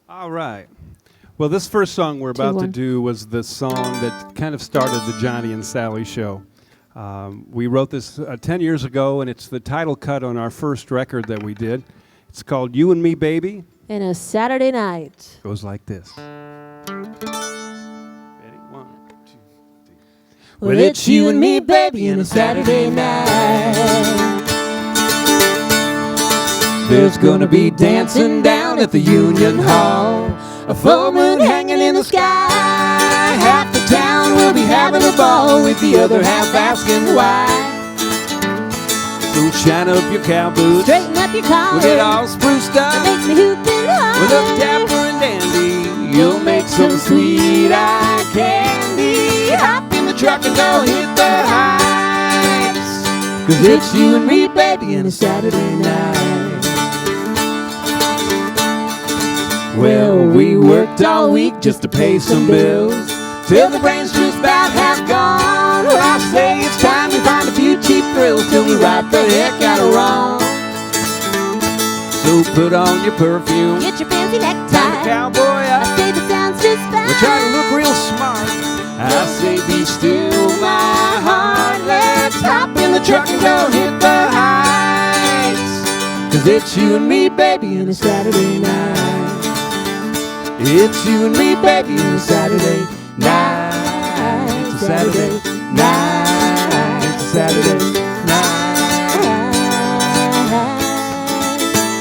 All right. Well, this first song we're about to do was the song that kind of started the Jhonny and Sallie show. We wrote this 10 years ago, and it's the title cut on our first record that we did. It's called You and Me, Baby. And a Saturday night. Goes like this. Well, it's you and me, baby, and a Saturday night. There's gonna be dancing down at the Union Hall, a full moon hanging in the sky. Half the town will be having a ball, with the other half asking why. So shine up your cow boots, straighten up your collar, we'll get all spruced up. It makes me hoop and holler. We'll look dapper and dandy. You'll make some sweet eye candy. Hop in the truck and go hit the heights, 'cause it's you and me, baby, and a Saturday night. Well, we worked all week just to pay some bills, till the brain's just about half gone. Well, I say it's time we find a few cheap thrills, till we ride the heck out of wrong. So put on your perfume, get your fancy necktie, tie the cowboy up. I say that sounds just fine. We'll try to look real smart. I say be still my heart. Let's hop in the truck and go hit the heights, 'cause it's you and me, baby, and a Saturday night. It's you and me, baby, and a Saturday night. It's a Saturday night. It's a Saturday night.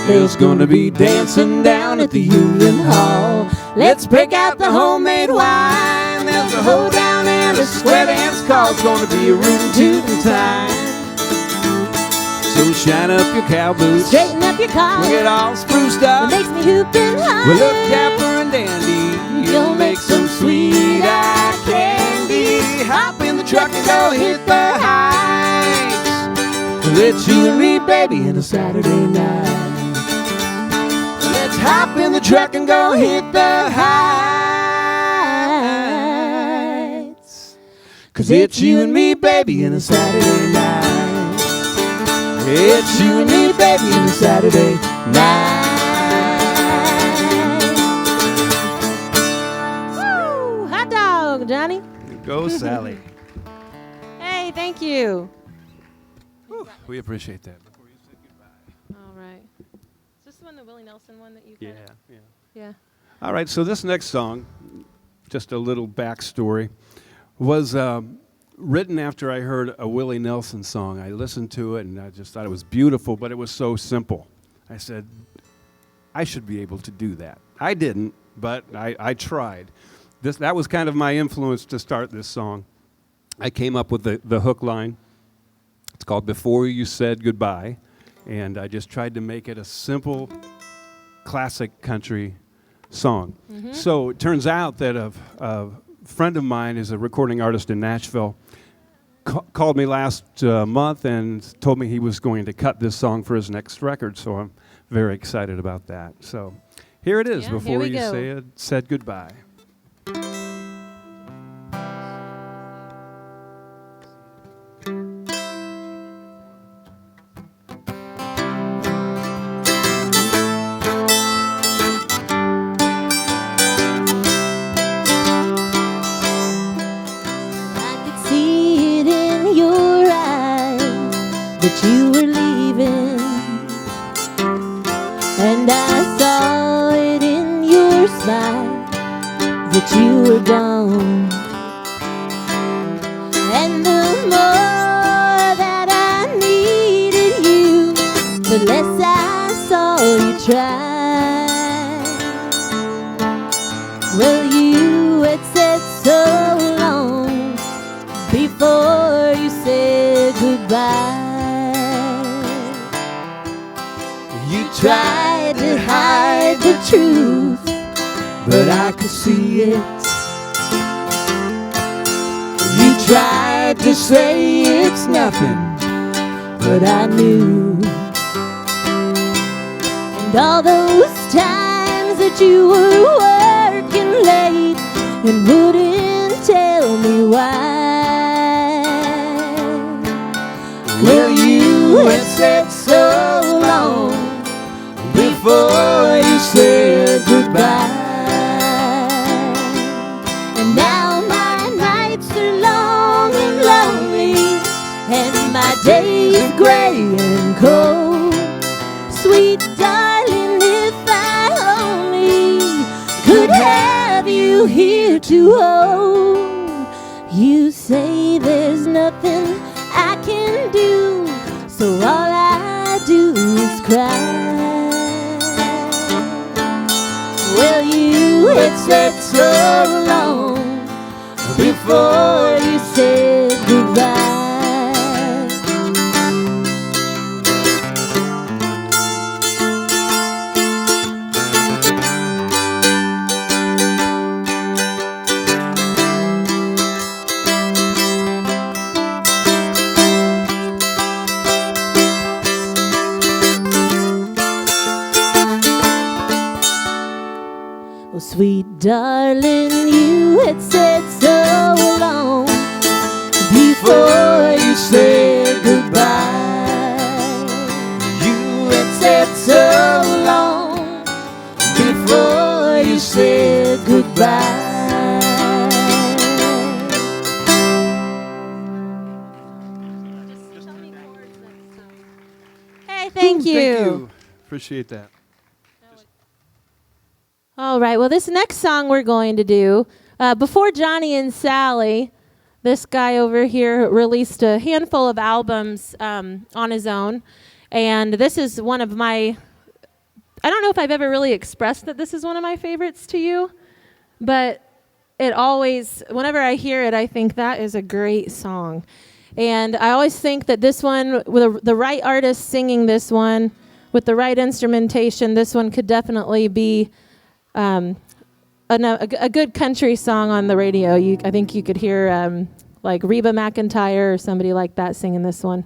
There's gonna be dancing down at the Union Hall. Let's break out the homemade wine. There's a hoedown and a square dance call. It's gonna be a rootin' tootin' time. So shine up your cow boots, straighten up your collar, we'll get all spruced up. It makes me hoop and holler. We'll look dapper and dandy. You'll make some sweet eye candy. Hop in the truck and go hit the heights, 'cause it's you and me, baby, and a Saturday night. Let's hop in the truck and go hit the heights, 'cause it's you and me, baby, and a Saturday night. It's you and me, baby, and a Saturday night. Woo! Hot dog, Jhonny. Go, Sallie. Hey, thank you. Whew, we appreciate that. Before you say goodbye. All right. Is this the one, the Willie Nelson one that you Yeah, kinda... yeah. Yeah. All right, so this next song, just a little backstory, was written after I heard a Willie Nelson song. I listened to it and I just thought it was beautiful, but it was so simple. I said, I should be able to do that. I didn't, but I tried. That was kind of my influence to start this song. I came up with the hook line. It's called Before You Said Goodbye, and I just tried to make it a simple, classic country song. Mm-hmm. So it turns out that a friend of mine is a recording artist in Nashville, called me last month and told me he was going to cut this song for his next record, so I'm very excited about that. So here it is, Before You Said Goodbye. That you were leaving, and I saw it in your smile that you were gone. And the more that I needed you, the less I saw you try. Well, you had said so long before you said goodbye. You tried to hide the truth, but I could see it. You tried to say it's nothing, but I knew. And all those times that you were working late and wouldn't tell me why. Well, you had said so long before you said goodbye. is gray and cold. Sweet darling, if I only could have you here to hold. You say there's nothing I can do, so all I do is cry. Well, you had said so long before you said goodbye. Oh, sweet darling, you had said so long before you said goodbye. You had said so long before you said goodbye. Hey, thank you. Thank you. Appreciate that. All right, well, this next song we're going to do, before Jhonny and Sallie, this guy over here released a handful of albums on his own, and this is one of my, I don't know if I've ever really expressed that this is one of my favorites to you, but it always, whenever I hear it, I think that is a great song. And I always think that this one, with the right artist singing this one, with the right instrumentation, this one could definitely be a good country song on the radio. I think you could hear like Reba McEntire or somebody like that singing this one.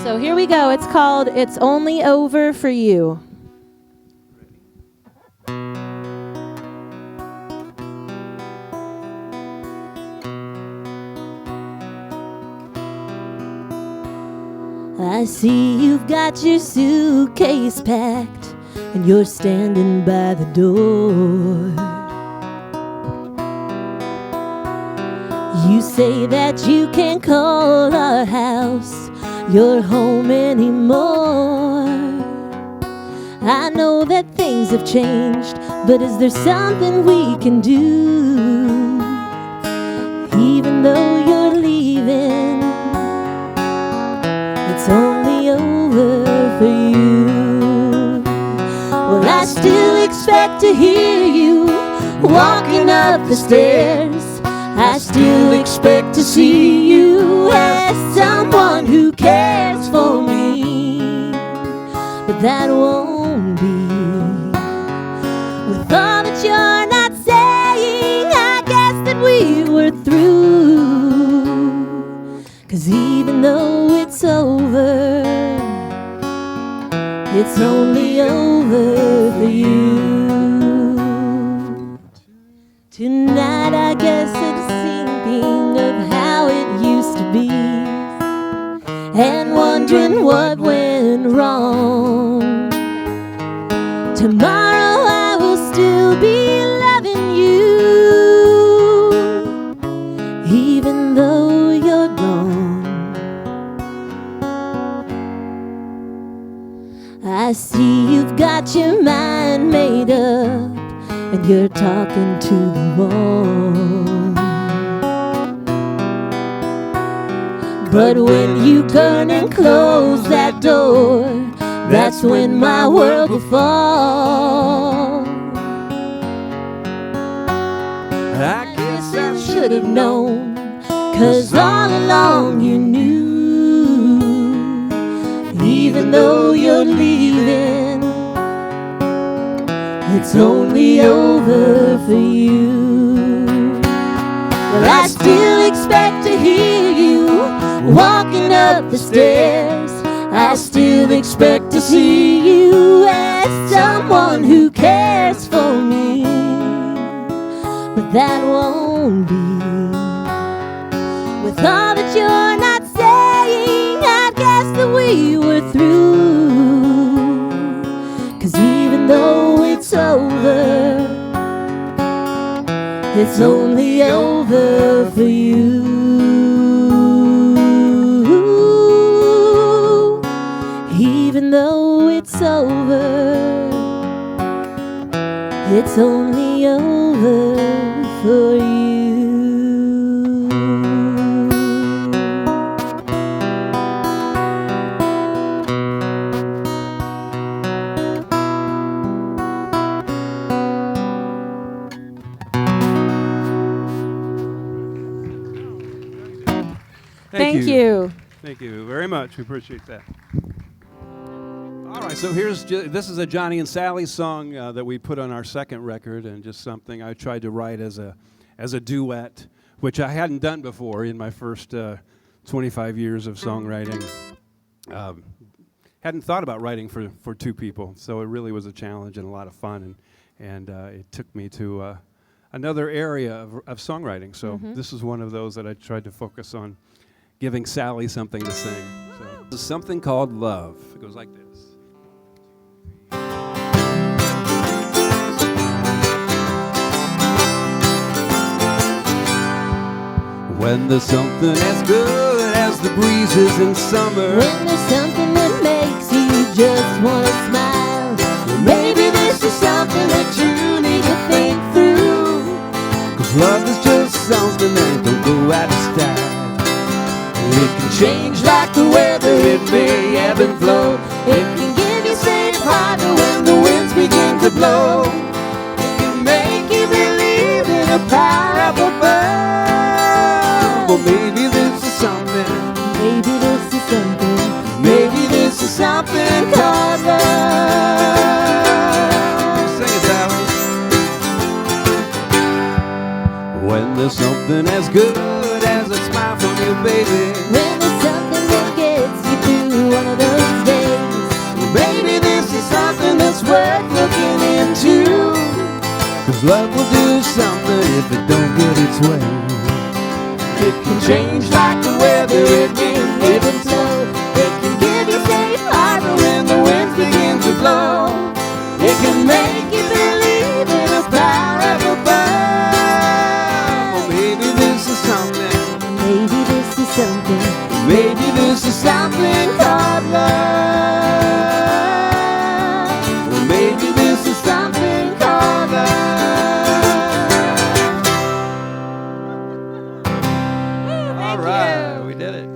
So here we go. It's called It's Only Over for You. I see you've got your suitcase packed and you're standing by the door. You say that you can't call our house your home anymore. I know that things have changed, but is there something we can do? Even though you're leaving, it's only over for you. Well, I still expect to hear you walking up the stairs. I still expect to see you as someone who cares for me. But that won't be. With all that you're not saying, I guess that we were through. 'Cause even though it's over, it's only over for you. Tonight I guess it's thinking of how it used to be, and wondering what went wrong. Tomorrow I will still be loving you, even though you're gone. I see you've got your mind made up, and you're talking to the wall. But when you turn and close that door, that's when my world will fall. I guess I should have known, 'cause all along you knew. Even though you're leaving, it's only over for you. Well, I still expect to hear you walking up the stairs. I still expect to see you as someone who cares for me. But that won't be. With all that you're not saying, I guess that we were through. 'Cause even though it's over, it's only over for you. it's over. It's only over for you. Thank you. Thank you very much. We appreciate that. All right, so this is a Jhonny and Sallie song that we put on our second record, and just something I tried to write as a duet, which I hadn't done before in my first 25 years of songwriting. Hadn't thought about writing for two people, so it really was a challenge and a lot of fun, and it took me to another area of songwriting. So this is one of those that I tried to focus on giving Sallie something to sing. So this is something called Love. It goes like this. When there's something as good as the breezes in summer, when there's something that makes you just want to smile, well, maybe this is something that you need to think through. 'Cause love is just something that don't go out of style. It can change like the weather, it may ebb and flow. It can give you safe harbor when the winds begin to blow. It can make you believe in a power up above. Well, maybe this is something. Maybe this is something. Maybe this is something called love. Sing it, Sallie. When there's something as good as a smile from you, baby. When there's something that gets you through one of those days. Well, maybe this is something that's worth looking into. 'Cause love will do something if it don't get its way. It can change like the weather, it may ebb and flow. It can give you safe harbor when the winds begin to blow. It can make you believe in a power up above. Well, maybe this is something. Maybe this is something. Maybe this is something called love. Well, maybe this is something called love. All right, we did it.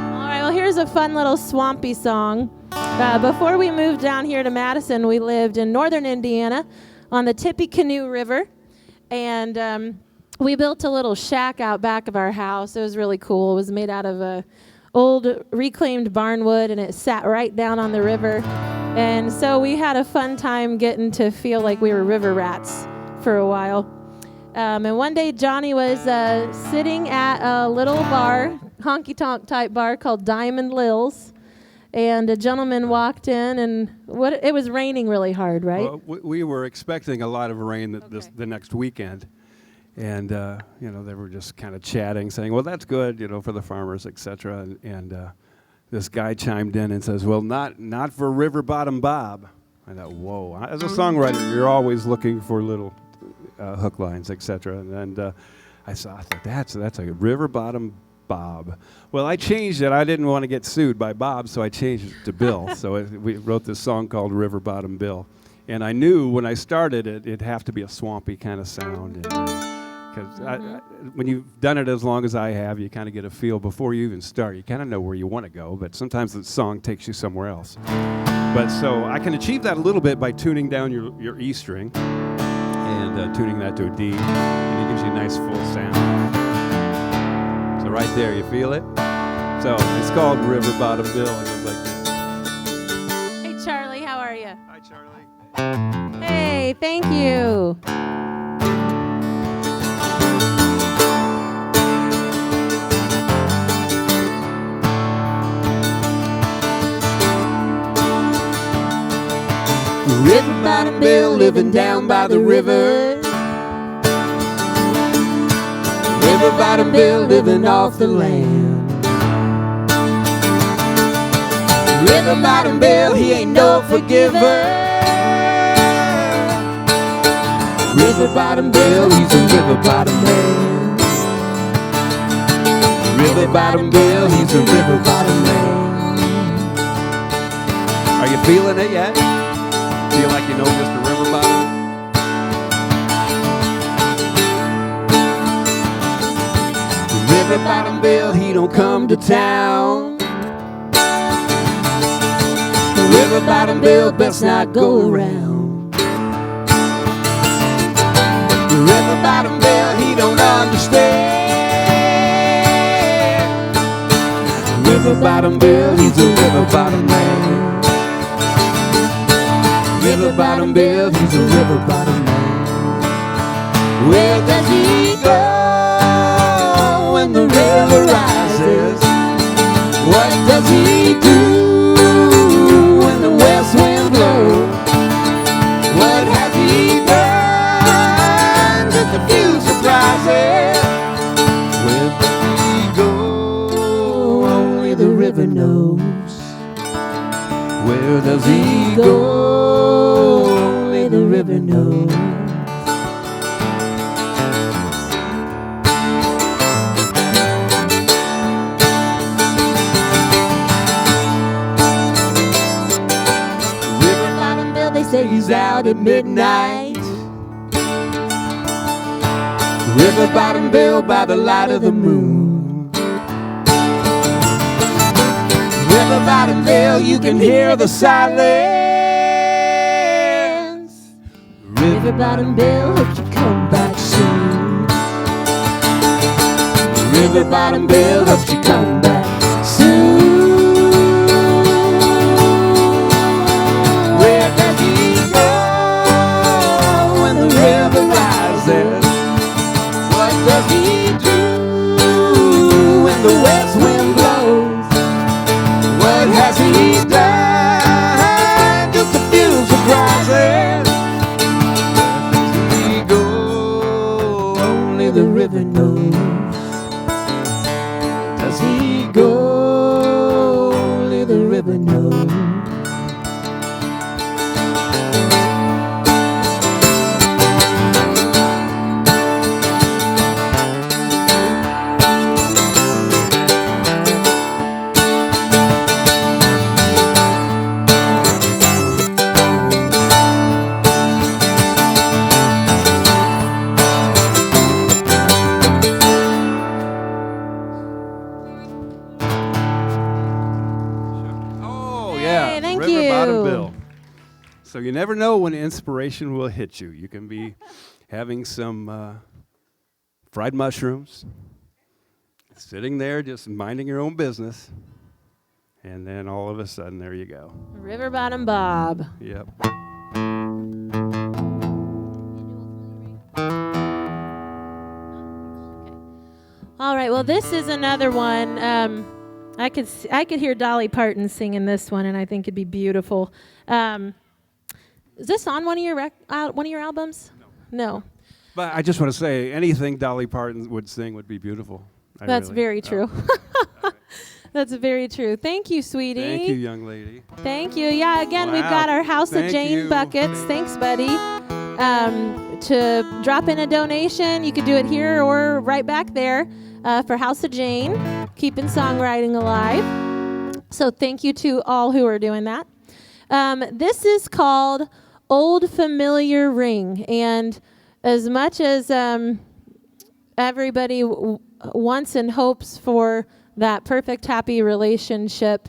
All right, well, here's a fun little swampy song. Before we moved down here to Madison, we lived in northern Indiana on the Tippecanoe River, and we built a little shack out back of our house. It was really cool. It was made out of old reclaimed barnwood, and it sat right down on the river. And so we had a fun time getting to feel like we were river rats for a while. And one day Jhonny was sitting at a little bar, honky-tonk type bar called Diamond Lil's. And a gentleman walked in, and it was raining really hard, right? Well, we were expecting a lot of rain the next weekend. And, they were just kind of chatting, saying, well, that's good, for the farmers, et cetera. And this guy chimed in and says, well, not for River Bottom Bob. I thought, whoa. As a songwriter, you're always looking for little hook lines, et cetera. And I thought, that's a River Bottom Bob. Well, I changed it. I didn't want to get sued by Bob, so I changed it to Bill. So we wrote this song called River Bottom Bill. And I knew when I started it'd have to be a swampy kind of sound. Because when you've done it as long as I have, you kind of get a feel before you even start. You kind of know where you want to go, but sometimes the song takes you somewhere else. But so I can achieve that a little bit by tuning down your E string and tuning that to a D, and it gives you a nice full sound. So right there, you feel it? So it's called River Bottom Bill, and it goes like this. Hey, Charlie, how are you? Hi, Charlie. Hey, thank you. River Bottom Bill living down by the river. River Bottom Bill living off the land. River Bottom Bill, he ain't no forgiver. River Bottom Bill, he's a river bottom man. River bottom Bill, he's a river bottom man. Are you feeling it yet? Feel like you know Mr. River Bottom? River bottom Bill, he don't come to town. River bottom Bill, best not go around. River bottom Bill, he don't understand. River bottom Bill, he's a river bottom man. River bottom Bill, he's a river bottom man. Where does he go when the river rises? What does he do when the west wind blows? What has he done? Just a few surprises. Where does he go? Only the river knows. Where does he go? Only the river knows. River bottom Bill, they say he's out at midnight. River bottom Bill by the light of the moon. River bottom Bill, you can hear the silence. River bottom Bill, hope you come back soon. River bottom Bill, hope you come back soon. Where does he go when the river rises? What does he do when the west wind blows? What has he done? Just a few surprises. Where does he go? Only the river knows. Does he go? Only the river knows. Hey, thank River you. Bottom Bill. So you never know when inspiration will hit you. You can be having some fried mushrooms, sitting there just minding your own business, and then all of a sudden, there you go. River bottom Bob. Yep. All right. Well, this is another one. I could hear Dolly Parton singing this one, and I think it'd be beautiful. Is this on one of your albums? No. But I just want to say, anything Dolly Parton would sing would be beautiful. That's very true. That's very true. Thank you, sweetie. Thank you, young lady. Thank you. Yeah, again, we've got our House of Jane buckets. Thanks, buddy. To drop in a donation, you could do it here or right back there for House of Jane, keeping songwriting alive. So thank you to all who are doing that. This is called Old Familiar Ring. And as much as everybody wants and hopes for that perfect, happy relationship,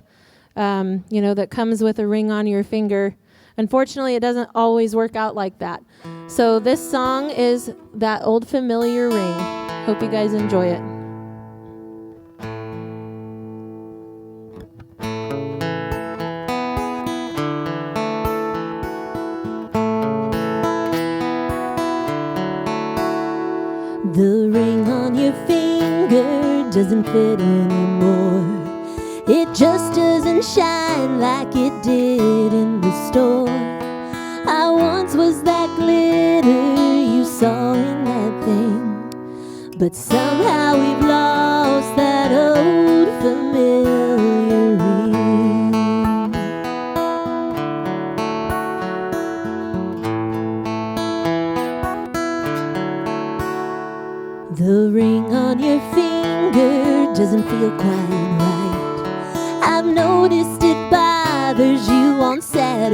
that comes with a ring on your finger, unfortunately, it doesn't always work out like that. So this song is that old familiar ring. Hope you guys enjoy it. The ring on your finger doesn't fit anymore. It just doesn't shine like it did in the store. I once was that glitter you saw in that thing, but somehow we've lost that old familiar ring. The ring on your finger doesn't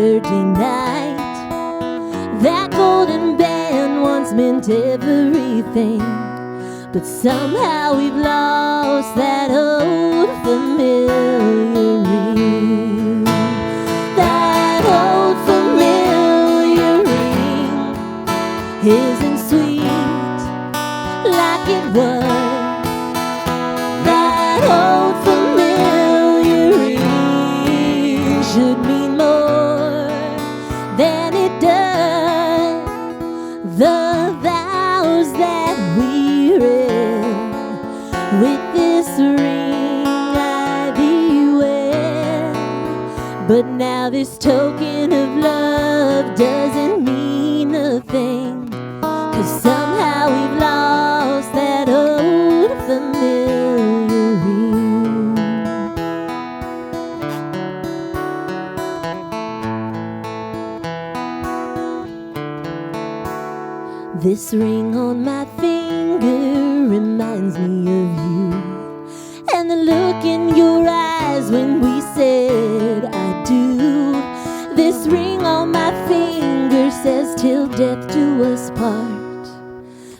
Saturday night. That golden band once meant everything, but somehow we've lost that old familiar ring. That old familiar ring isn't sweet like it was. That old familiar ring should mean more than it does. The vows that we read with this ring I thee wear, but now this token of love doesn't mean a thing, 'cause somehow we've lost that old familiar ring. This ring on my finger reminds me of you, and the look in your eyes when we said I do. This ring on my finger says till death do us part,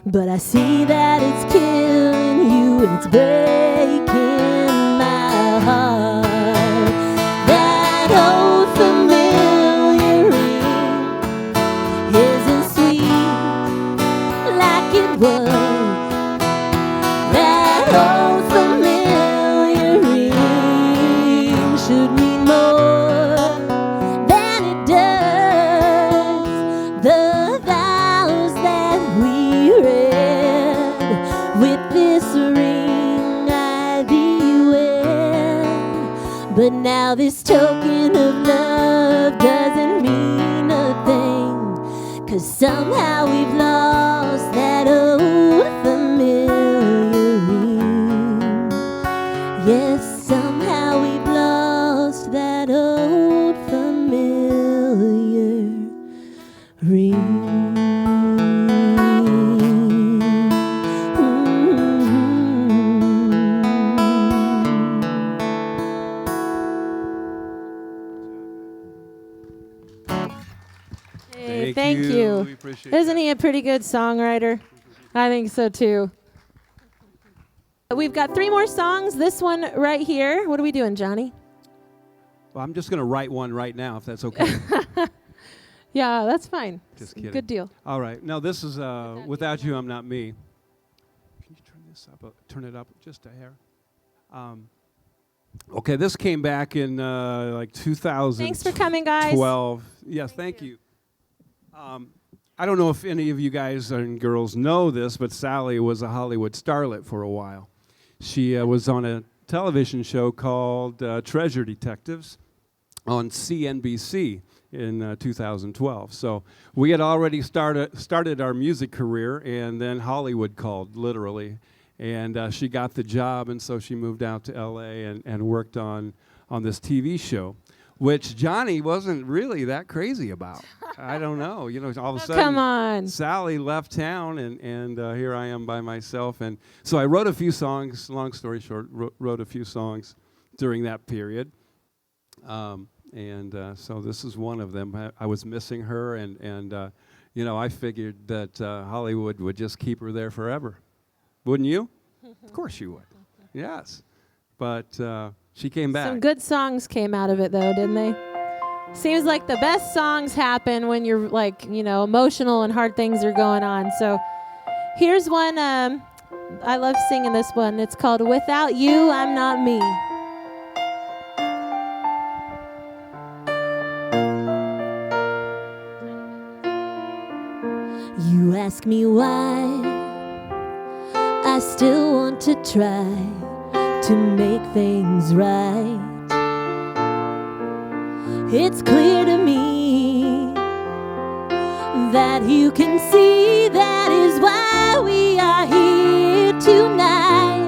but I see that it's killing you and it's breaking my heart. That old familiar ring isn't sweet like it was. That old familiar ring should mean more than it does. The vows that we read with this ring I thee wear, but now this token of love doesn't mean a thing, 'cause somehow we've lost that old familiar ring. Yes, somehow we've lost that old familiar ring. Hey, thank you. We appreciate Isn't that. he a pretty good songwriter? I think so too. We've got 3 more songs. This one right here. What are we doing, Jhonny? Well, I'm just going to write one right now, if that's okay. Yeah, that's fine. Just kidding. Good deal. All right. Now, this is Without You, I'm Not Me. Can you turn this up? Turn it up just a hair. Okay, this came back in like 2012. Thanks for coming, guys. Yes, thank you. I don't know if any of you guys and girls know this, but Sallie was a Hollywood starlet for a while. She was on a television show called Treasure Detectives on CNBC in 2012. So we had already started our music career, and then Hollywood called, literally. And she got the job, and so she moved out to L.A. and worked on this TV show, which Jhonny wasn't really that crazy about. I don't know. You know, all of a sudden, Come on. Sallie left town, and here I am by myself. And so I wrote a few songs, long story short, wrote a few songs during that period. So this is one of them. I was missing her, and you know, I figured that Hollywood would just keep her there forever. Wouldn't you? Of course you would. Yes. But she came back. Some good songs came out of it, though, didn't they? Seems like the best songs happen when you're, like, you know, emotional and hard things are going on. So here's one. I love singing this one. It's called Without You, I'm Not Me. You ask me why I still want to try to make things right. It's clear to me that you can see that is why we are here tonight.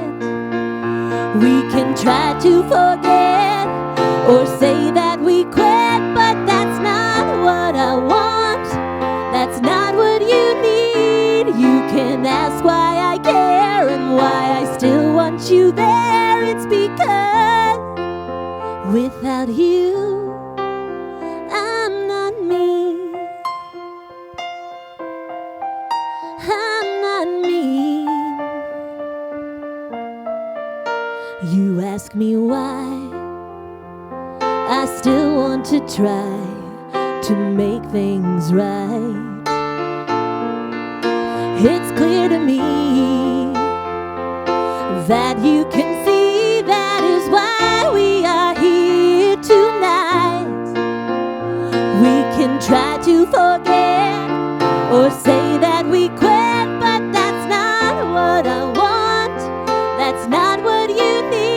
We can try to forget or say that we quit, but that's not what I want. That's not what you need. You can ask why I care and why I still want you there. It's because without you, I'm not ask me why, I still want to try to make things right. It's clear to me that you can see that is why we are here tonight. We can try to forget or say that we quit, but that's not what I want. That's not what you need.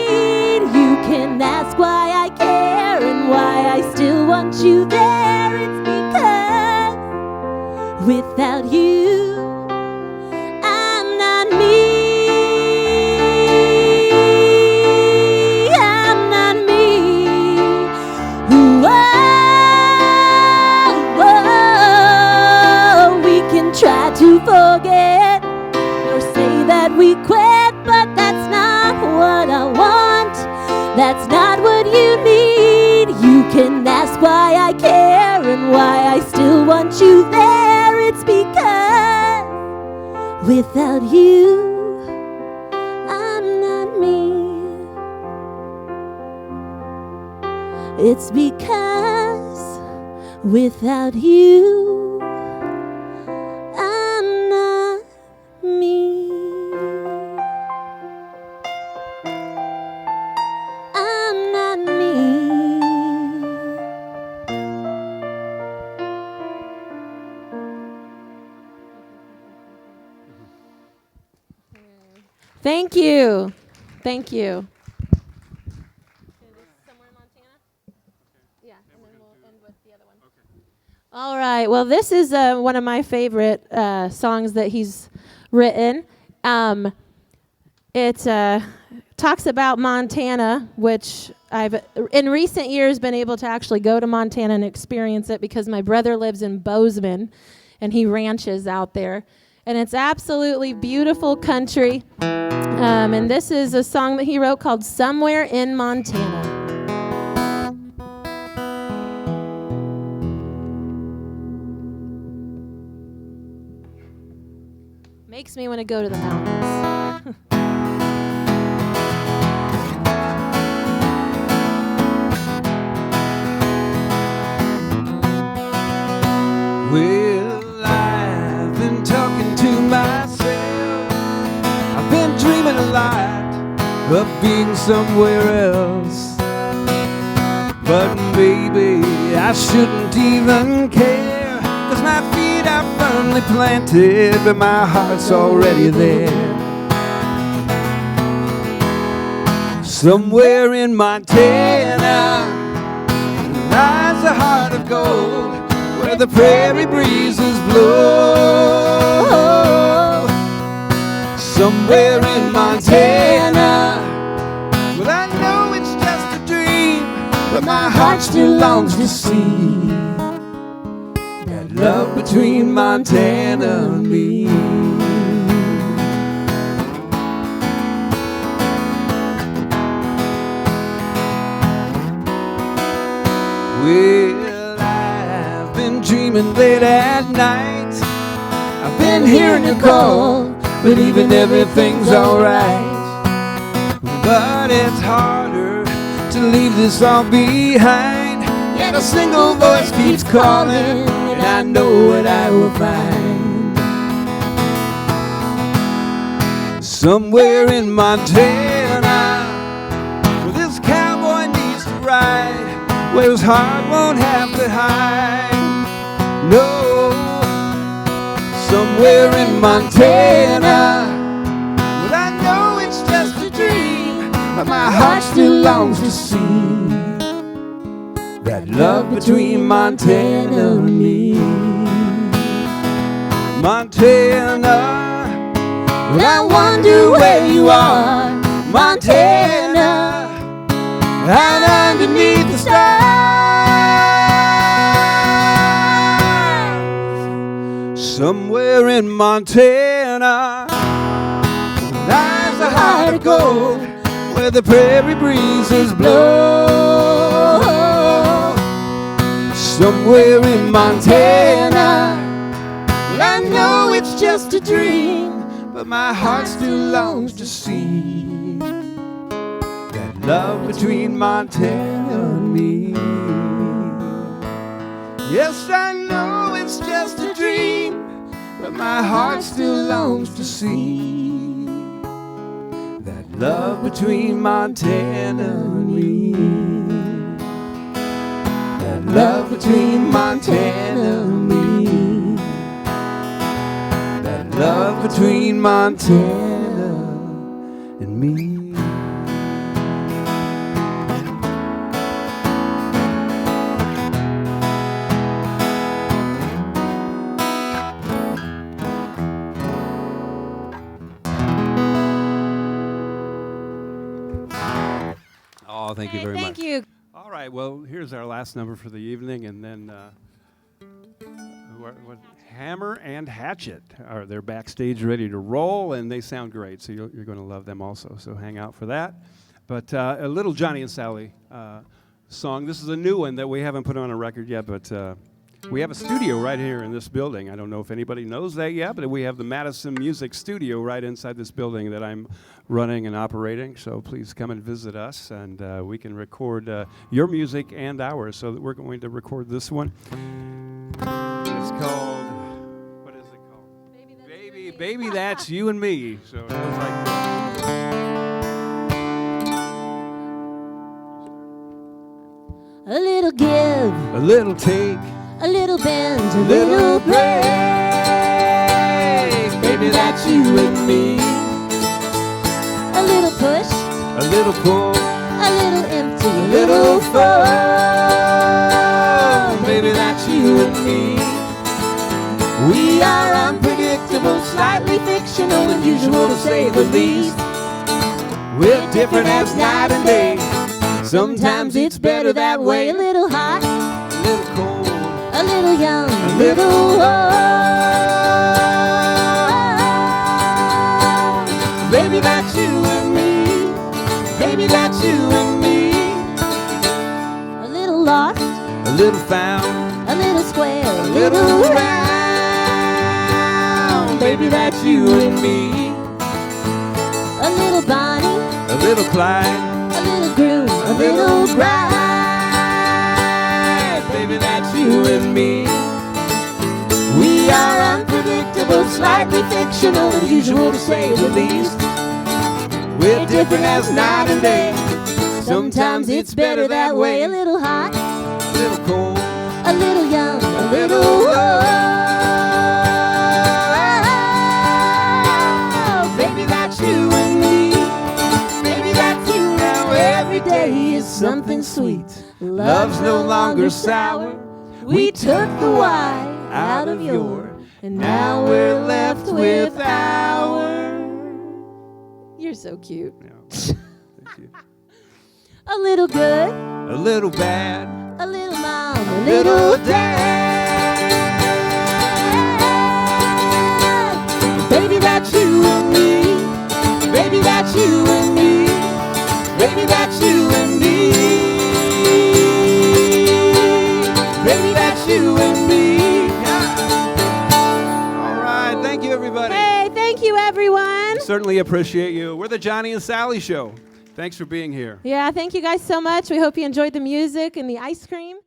You can ask why I care and why I still want you there. It's because without you, I'm not me. I'm not me. Whoa, we can try to forget or say that we quit, but that's not what I want. That's not what you need. You can ask why I care and why I still want you there. It's because without you, I'm not me. It's because without you, I'm not me. I'm not me. Thank you. Thank you. All right. Well, this is one of my favorite songs that he's written. It talks about Montana, which I've in recent years been able to actually go to Montana and experience it because my brother lives in Bozeman and he ranches out there. And it's absolutely beautiful country. And this is a song that he wrote called Somewhere in Montana. Makes me want to go to the mountains. Well, I've been talking to myself. I've been dreaming a lot of being somewhere else. But maybe I shouldn't even care, 'cause my feet are firmly planted, but my heart's already there. Somewhere in Montana lies a heart of gold, where the prairie breezes blow. Somewhere in Montana, well, I know it's just a dream, but my heart still longs to see that love between Montana and me. Well, I've been dreaming late at night. I've been hearing you call, believing everything's alright. But it's harder to leave this all behind. Yet a single voice keeps calling, and I know what I will find. Somewhere in Montana, where this cowboy needs to ride, where his heart won't have to hide. No, somewhere in Montana, well, I know it's just a dream, but my heart still longs to see that love between Montana and me. Montana, well, I wonder where you are, Montana, out underneath the stars. Somewhere in Montana lies a heart of gold, where the prairie breezes blow. Somewhere in Montana, well, I know it's just a dream, but my heart still longs to see that love between Montana and me. Yes, I know it's just a dream, but my heart still longs to see that love between Montana and me. That love between Montana and me. That love between Montana and me. Oh, thank you very much. Thank you. All right, well, here's our last number for the evening, and then Hammer and Hatchet they're backstage ready to roll, and they sound great, so you're going to love them also, so hang out for that. But a little Jhonny and Sallie song. This is a new one that we haven't put on a record yet, but we have a studio right here in this building. I don't know if anybody knows that yet, but we have the Madison Music Studio right inside this building that I'm running and operating. So please come and visit us, and we can record your music and ours. So that we're going to record this one. It's called, what is it called? Baby, That's You and Me. So it goes like this. A little give, A little take, a little bend, a little little break. Baby, that's you and me. A little push, A little pull, a little empty, a little full. Baby, that's you and me. We are unpredictable, slightly fictional, unusual to say the least. We're different as night and day. Sometimes it's better that way. A little hot, A little cold, a little young, a little old. Baby, that's you and me. Baby, that's you and me. a little lost, A little found, a little square, a little round. Baby, that's you and me. a little Bonnie, A little Clyde, a little groove, a little bride. Baby, that's you and me. We are unpredictable, slightly fictional, unusual to say the least. We're different as night and day. Sometimes it's better that way. A little hot, A little cold, a little young, a little old. Baby, that's you and me. Baby, that's you now. Every day is something sweet. Love's no longer sour. We took the Y out of your, and now we're left with our. You're so cute. Yeah. Thank you. a little good, A little bad, a little mom, a little little dad. Baby, that's you and me. Baby, that's you and me. Baby, that's you and me. Baby, that's you and me. Yeah. All right, thank you, everybody. Hey, thank you, everyone. Certainly appreciate you. We're the Jhonny and Sallie Show. Thanks for being here. Yeah, thank you guys so much. We hope you enjoyed the music and the ice cream.